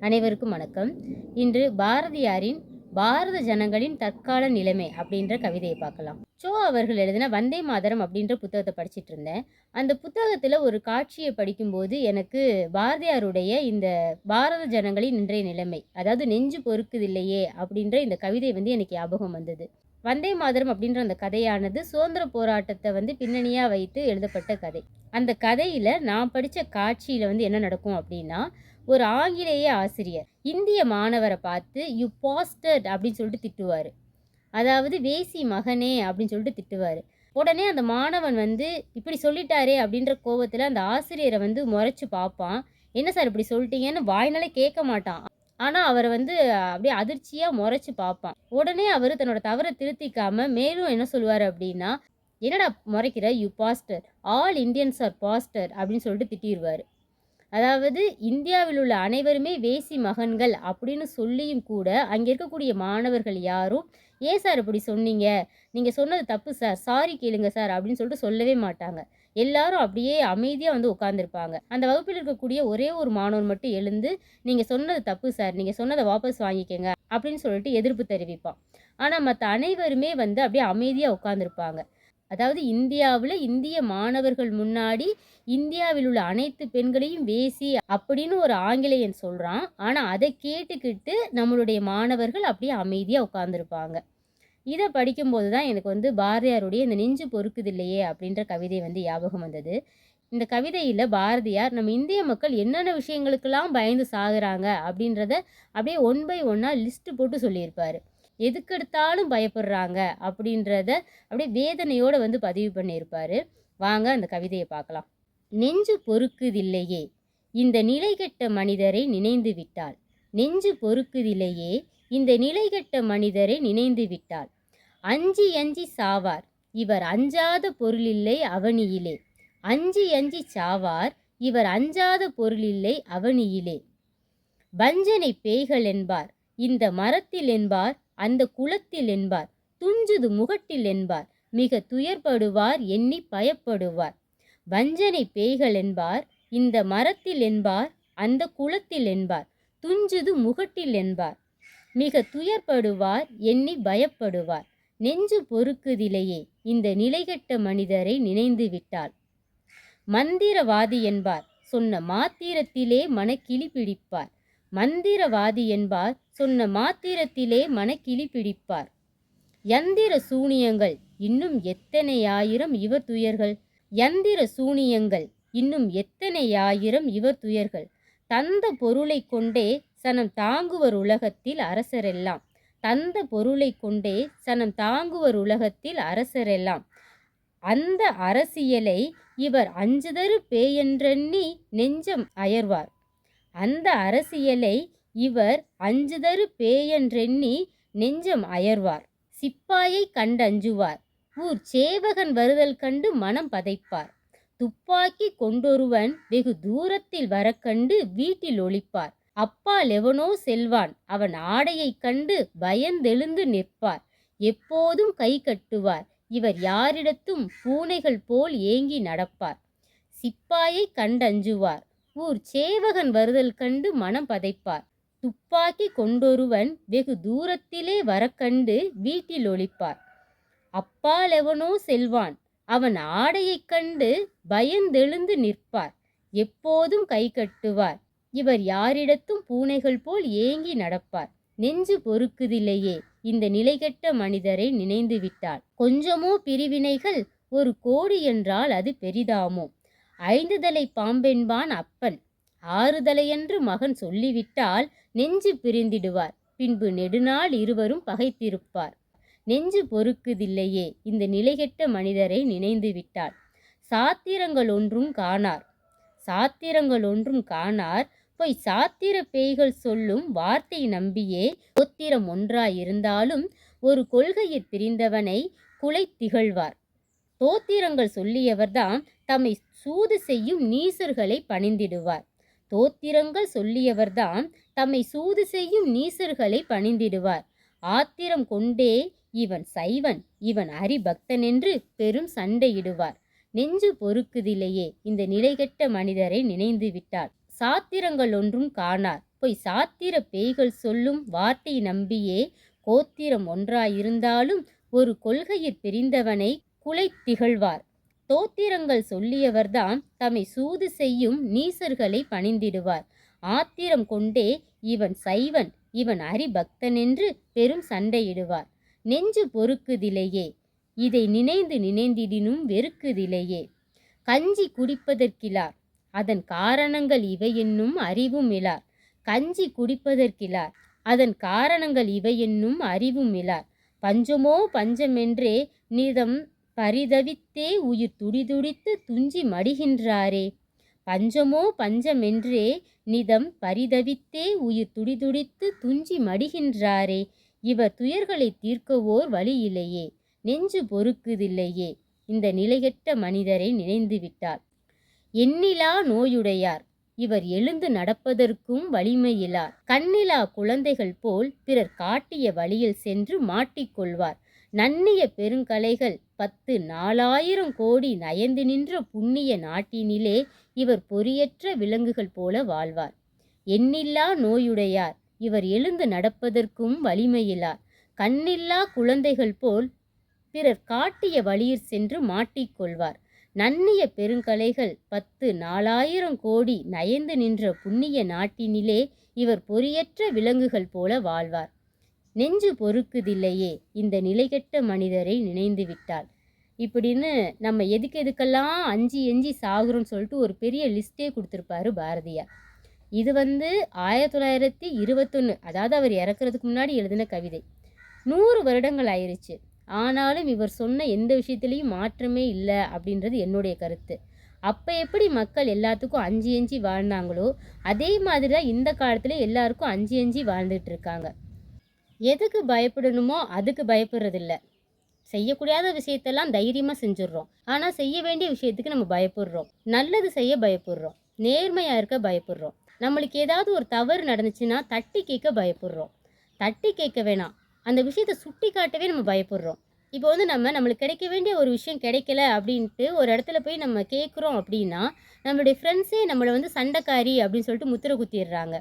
அனைவருக்கும் வணக்கம். இன்று பாரதியாரின் பாரத ஜனங்களின் தற்கால நிலைமை அப்படின்ற கவிதையை பார்க்கலாம். அவர்கள் எழுதின வந்தே மாதரம் அப்படின்ற புத்தகத்தை படிச்சிட்டு இருந்தேன். அந்த புத்தகத்தில் ஒரு காட்சியை படிக்கும்போது எனக்கு பாரதியாருடைய இந்த பாரத ஜனங்களின் இன்றைய நிலைமை, அதாவது நெஞ்சு பொறுக்குதில்லையே அப்படின்ற இந்த கவிதை எனக்கு ஞாபகம் வந்தது. வந்தே மாதரம் அப்படின்ற அந்த கதையானது சுதந்திர போராட்டத்தை பின்னணியாக வைத்து எழுதப்பட்ட கதை. அந்த கதையில் நான் படித்த காட்சியில் என்ன நடக்கும் அப்படின்னா, ஒரு ஆங்கிலேய ஆசிரியர் இந்திய மாணவரை பார்த்து யூ பாஸ்டர்ட் அப்படின்னு சொல்லிட்டு திட்டுவார். அதாவது வேசி மகனே அப்படின்னு சொல்லிட்டு திட்டுவார். உடனே அந்த மாணவன் இப்படி சொல்லிட்டாரே அப்படின்ற கோபத்தில் அந்த ஆசிரியரை முறைச்சு பார்ப்பான். என்ன சார் இப்படி சொல்லிட்டீங்கன்னு வாய்னாலே கேட்க மாட்டான். ஆனால் அவரை அப்படியே அதிர்ச்சியாக முறைச்சு பார்ப்பான். உடனே அவர் தன்னோட தவறை திருத்திக்காம மேலும் என்ன சொல்லுவார் அப்படின்னா, என்னடா முறைக்கிற, you pastor, all Indians are pastor அப்படின்னு சொல்லிட்டு திட்டிடுவார். அதாவது இந்தியாவில் உள்ள அனைவருமே வேசி மகன்கள் அப்படின்னு சொல்லியும் கூட அங்கே இருக்கக்கூடிய மாணவர்கள் யாரும் ஏன் சார் இப்படி சொன்னீங்க, நீங்கள் சொன்னது தப்பு சார், சாரி கேளுங்க சார் அப்படின்னு சொல்லிட்டு சொல்லவே மாட்டாங்க. எல்லாரும் அப்படியே அமைதியாக உட்காந்துருப்பாங்க. அந்த வகுப்பில் இருக்கக்கூடிய ஒரே ஒரு மாணவன் மட்டும் எழுந்து நீங்கள் சொன்னது தப்பு சார், நீங்கள் சொன்னதை வாபஸ் வாங்கிக்கங்க அப்படின்னு சொல்லிட்டு எதிர்ப்பு தெரிவிப்பான். ஆனால் மற்ற அனைவருமே அப்படியே அமைதியாக உட்காந்துருப்பாங்க. அதாவது இந்தியாவில் இந்திய மாணவர்கள் முன்னாடி இந்தியாவில் உள்ள அனைத்து பெண்களையும் வேசி அப்படின்னு ஒரு ஆங்கிலேயன் சொல்கிறான். ஆனால் அதை கேட்டுக்கிட்டு நம்மளுடைய மாணவர்கள் அப்படியே அமைதியாக உட்காந்துருப்பாங்க. இதை படிக்கும்போது தான் எனக்கு பாரதியாருடைய இந்த நெஞ்சு பொறுக்குதில்லையே அப்படின்ற கவிதை ஞாபகம் வந்தது. இந்த கவிதையில் பாரதியார் நம்ம இந்திய மக்கள் என்னென்ன விஷயங்களுக்கெல்லாம் பயந்து சாகுறாங்க அப்படின்றத அப்படியே ஒன் பை ஒன்னாக லிஸ்ட்டு போட்டு சொல்லியிருப்பார். எதுக்கெடுத்தாலும் பயப்படுறாங்க அப்படின்றத அப்படியே வேதனையோடு பதிவு பண்ணியிருப்பார். வாங்க அந்த கவிதையை பார்க்கலாம். நெஞ்சு பொறுக்குதில்லையே இந்த நிலைகெட்ட மனிதரை நினைந்து விட்டாள். நெஞ்சு பொறுக்குதில்லையே இந்த நிலைகெட்ட மனிதரை நினைந்து விட்டாள். அஞ்சி அஞ்சி சாவார் இவர் அஞ்சாத பொருளில்லை அவனியிலே. அஞ்சி அஞ்சி சாவார் இவர் அஞ்சாத பொருளில்லை அவனியிலே. வஞ்சனை பேய்கள் என்பார் இந்த மரத்தில் என்பார் அந்த குளத்தில் என்பார் துஞ்சுது முகட்டில் என்பார் மிக துயர்படுவார் எண்ணி பயப்படுவார். வஞ்சனை பேய்கள் என்பார் இந்த மரத்தில் என்பார் அந்த குளத்தில் என்பார் துஞ்சுது முகட்டில் என்பார் மிக துயர்படுவார் எண்ணி பயப்படுவார். நெஞ்சு பொறுக்குதிலையே இந்த நிலைகெட்ட மனிதரை நினைந்து விட்டாள். மந்திரவாதி என்பார் சொன்ன மாத்திரத்திலே மனக்கிளி பிடிப்பார். மந்திரவாதி என்பார் சொன்ன மாத்திரத்திலே மனக்கிளி பிடிப்பார். யந்திர சூனியங்கள் இன்னும் எத்தனையாயிரம் இவர் துயர்கள். யந்திர சூனியங்கள் இன்னும் எத்தனையாயிரம் இவர் துயர்கள். தந்த பொருளை கொண்டே சனம் தாங்குவர் உலகத்தில் அரசரெல்லாம். தந்த பொருளை கொண்டே சனம் தாங்குவர் உலகத்தில் அரசரெல்லாம். அந்த அரசியலை இவர் அஞ்சுதரு பேயென்றெண்ணி நெஞ்சம் அயர்வார். அந்த அரசியலை இவர் அஞ்சுதரு பேயென்றெண்ணி நெஞ்சம் அயர்வார். சிப்பாயை கண்டஞ்சுவார் ஊர் சேவகன் வருதல் கண்டு மனம் பதைப்பார். துப்பாக்கி கொண்டொருவன் வெகு தூரத்தில் வரக்கண்டு வீட்டில் ஒளிப்பார். அப்பால் எவனோ செல்வான் அவன் ஆடையைக் கண்டு பயந்தெழுந்து நிற்பார். எப்போதும் கை கட்டுவார் இவர் யாரிடத்தும் பூனைகள் போல் ஏங்கி நடப்பார். சிப்பாயை கண்டஞ்சுவார் ஊர் சேவகன் வருதல் கண்டு மனம் பதைப்பார். துப்பாக்கி கொண்டொருவன் வெகு தூரத்திலே வரக்கண்டு வீட்டில் ஒளிப்பார். அப்பால் எவனோ செல்வான் அவன் ஆடையைக் கண்டு பயந்தெழுந்து நிற்பார். எப்போதும் கை கட்டுவார் இவர் யாரிடத்தும் பூனைகள் போல் ஏங்கி நடப்பார். நெஞ்சு பொறுக்குதில்லையே இந்த நிலைகெட்ட மனிதரை நினைந்து விட்டாள். கொஞ்சமோ பிரிவினைகள் ஒரு கோடி என்றால் அது பெரிதாமோ. 5 தலை பாம்பென்பான் அப்பன் 6 தலையென்று மகன் சொல்லிவிட்டால் நெஞ்சு பிரிந்திடுவார். பின்பு நெடுநாள் இருவரும் பகைத்திருப்பார். நெஞ்சு பொறுக்குதில்லையே இந்த நிலைகெட்ட மனிதரை நினைந்து விட்டாள். சாத்திரங்கள் ஒன்றும் காணார். சாத்திரங்கள் ஒன்றும் காணார் போய் சாத்திர பேய்கள் சொல்லும் வார்த்தை நம்பியே கோத்திரம் ஒன்றாயிருந்தாலும் ஒரு கொள்கையில் பிரிந்தவனை குலை திகழ்வார். தோத்திரங்கள் சொல்லியவர்தான் தம்மை சூது செய்யும் நீசர்களை பணிந்திடுவார். தோத்திரங்கள் சொல்லியவர்தான் தம்மை சூது செய்யும் நீசர்களை பணிந்திடுவார். ஆத்திரம் கொண்டே இவன் சைவன் இவன் ஹரிபக்தன் என்று பெரும் சண்டையிடுவார். நெஞ்சு பொறுக்குதில்லையே இந்த நிலைகெட்ட மனிதரை நினைந்து விட்டாள். சாத்திரங்கள் ஒன்றும் காணார் பொய் சாத்திர பேய்கள் சொல்லும் வார்த்தை நம்பியே கோத்திரம் ஒன்றாயிருந்தாலும் ஒரு கொள்கையிற் பிரிந்தவனை குலை திகழ்வார். தோத்திரங்கள் சொல்லியவர்தாம் தம்மை சூது செய்யும் நீசர்களை பணிந்திடுவார். ஆத்திரம் கொண்டே இவன் சைவன் இவன் ஹரிபக்தனென்று பெரும் சண்டையிடுவார். நெஞ்சு பொறுக்குதிலையே இதை நினைந்து நினைந்திடினும் வெறுக்குதிலையே. கஞ்சி குடிப்பதற்கிலார் அதன் காரணங்கள் இவையென்னும் அறிவும் இலார். கஞ்சி குடிப்பதற்கிலார் அதன் காரணங்கள் இவையென்னும் அறிவும் இலார். பஞ்சமோ பஞ்சமென்றே நிதம் பரிதவித்தே உயிர் துடிதுடித்து துஞ்சி மடிகின்றாரே. பஞ்சமோ பஞ்சமென்றே நிதம் பரிதவித்தே உயிர் துடிதுடித்து துஞ்சி மடிகின்றாரே. இவர் துயர்களை தீர்க்கவோர் வழியில்லையே நெஞ்சு பொறுக்குதில்லையே. இந்த நிலைகெட்ட மனிதரை நினைந்து விட்டார். எண்ணிலா நோயுடையார் இவர் எழுந்து நடப்பதற்கும் வலிமையிலார். கண்ணிலா குழந்தைகள் போல் பிறர் காட்டிய வழியில் சென்று மாட்டிக்கொள்வார். நன்னிய பெருங்கலைகள் 10,000 கோடி நயந்து நின்ற புண்ணிய நாட்டினிலே இவர் பொறியற்ற விலங்குகள் போல வாழ்வார். எண்ணில்லா நோயுடையார் இவர் எழுந்து நடப்பதற்கும் வலிமையிலார். கண்ணில்லா குழந்தைகள் போல் பிறர் காட்டிய வழியில் சென்று மாட்டிக்கொள்வார். நன்னிய பெருங்கலைகள் 10,000 கோடி நயந்து நின்ற புண்ணிய நாட்டினிலே இவர் பொறியற்ற விலங்குகள் போல வாழ்வார். நெஞ்சு பொறுக்குதில்லையே இந்த நிலைகெட்ட மனிதரை நினைந்து விட்டாள். இப்படின்னு நம்ம எதுக்கெல்லாம் அஞ்சி எஞ்சி சாகுறோம்னு சொல்லிட்டு ஒரு பெரிய லிஸ்ட்டே கொடுத்துருப்பாரு பாரதியார். இது 1921, அதாவது அவர் இறக்குறதுக்கு முன்னாடி எழுதின கவிதை. 100 வருடங்கள் ஆயிருச்சு. ஆனாலும் இவர் சொன்ன எந்த விஷயத்துலேயும் மாற்றமே இல்லை அப்படின்றது என்னுடைய கருத்து. அப்போ எப்படி மக்கள் எல்லாத்துக்கும் அஞ்சி எஞ்சி வாழ்ந்தாங்களோ அதே மாதிரி தான் இந்த காலத்தில் எல்லாருக்கும் அஞ்சி எஞ்சி வாழ்ந்துட்டு இருக்காங்க. எதுக்கு பயப்படணுமோ அதுக்கு பயப்படுறதில்ல. செய்யக்கூடாத விஷயத்தெல்லாம் தைரியமாக செஞ்சிடுறோம். ஆனால் செய்ய வேண்டிய விஷயத்துக்கு நம்ம பயப்படுறோம். நல்லது செய்ய பயப்படுறோம். நேர்மையாக இருக்க பயப்படுறோம். நம்மளுக்கு ஏதாவது ஒரு தவறு நடந்துச்சுன்னா தட்டி கேட்க பயப்படுறோம். தட்டி கேட்க வேணாம், அந்த விஷயத்தை சுட்டி காட்டவே நம்ம பயப்படுறோம். இப்போ நம்மளுக்கு கிடைக்க வேண்டிய ஒரு விஷயம் கிடைக்கல அப்படின்ட்டு ஒரு இடத்துல போய் நம்ம கேட்குறோம் அப்படின்னா நம்மளுடைய ஃப்ரெண்ட்ஸே நம்மளை சண்டைக்காரி அப்படின்னு சொல்லிட்டு முத்திரை குத்திடுறாங்க.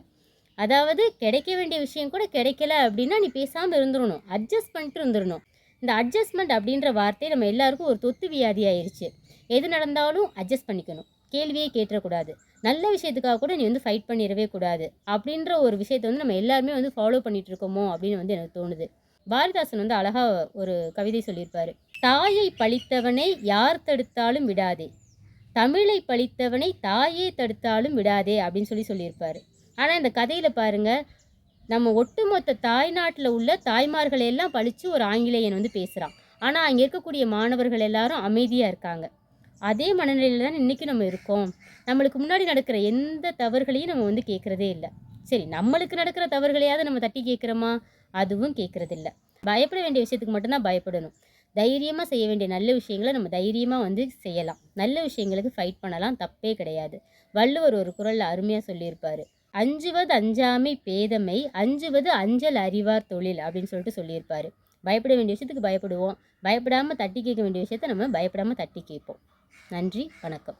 அதாவது கிடைக்க வேண்டிய விஷயம் கூட கிடைக்கல அப்படின்னா நீ பேசாமல் இருந்துடணும், அட்ஜஸ்ட் பண்ணிட்டு இருந்துடணும். இந்த அட்ஜஸ்ட்மெண்ட் அப்படின்ற வார்த்தை நம்ம எல்லாருக்கும் ஒரு தொத்து வியாதி ஆயிடுச்சு. எது நடந்தாலும் அட்ஜஸ்ட் பண்ணிக்கணும், கேள்வியே கேட்டுறக்கூடாது, நல்ல விஷயத்துக்காக கூட நீ ஃபைட் பண்ணிடவே கூடாது அப்படின்ற ஒரு விஷயத்தை நம்ம எல்லாருமே ஃபாலோ பண்ணிட்டு இருக்கோமோ அப்படின்னு எனக்கு தோணுது. பாரதிதாசன் அழகாக ஒரு கவிதை சொல்லியிருப்பார். தாயை பழித்தவனை யார் தடுத்தாலும் விடாதே, தமிழை பழித்தவனை தாயே தடுத்தாலும் விடாதே அப்படின்னு சொல்லியிருப்பார். ஆனால் இந்த கதையில் பாருங்கள், நம்ம ஒட்டுமொத்த தாய்நாட்டில் உள்ள தாய்மார்களை எல்லாம் பழித்து ஒரு ஆங்கிலேயன் பேசுகிறான். ஆனால் அங்கே இருக்கக்கூடிய மாணவர்கள் எல்லாரும் அமைதியாக இருக்காங்க. அதே மனநிலையில் தான் இன்றைக்கி நம்ம இருக்கோம். நம்மளுக்கு முன்னாடி நடக்கிற எந்த தவறுகளையும் நம்ம கேட்குறதே இல்லை. சரி, நம்மளுக்கு நடக்கிற தவறுகளையாவது நம்ம தட்டி கேட்குறோமா? அதுவும் கேட்குறதில்ல. பயப்பட வேண்டிய விஷயத்துக்கு மட்டும்தான் பயப்படணும். தைரியமாக செய்ய வேண்டிய நல்ல விஷயங்களை நம்ம தைரியமாக செய்யலாம். நல்ல விஷயங்களுக்கு ஃபைட் பண்ணலாம், தப்பே கிடையாது. வள்ளுவர் ஒரு குறளில் அருமையாக சொல்லியிருப்பார். அஞ்சுவது அஞ்சாமை பேதமை, அஞ்சுவது அஞ்சல் அறிவார் தொழில் அப்படின்னு சொல்லியிருப்பார். பயப்பட வேண்டிய விஷயத்துக்கு பயப்படுவோம், பயப்படாமல் தட்டி கேட்க வேண்டிய விஷயத்த நம்ம பயப்படாமல் தட்டி கேட்போம். நன்றி, வணக்கம்.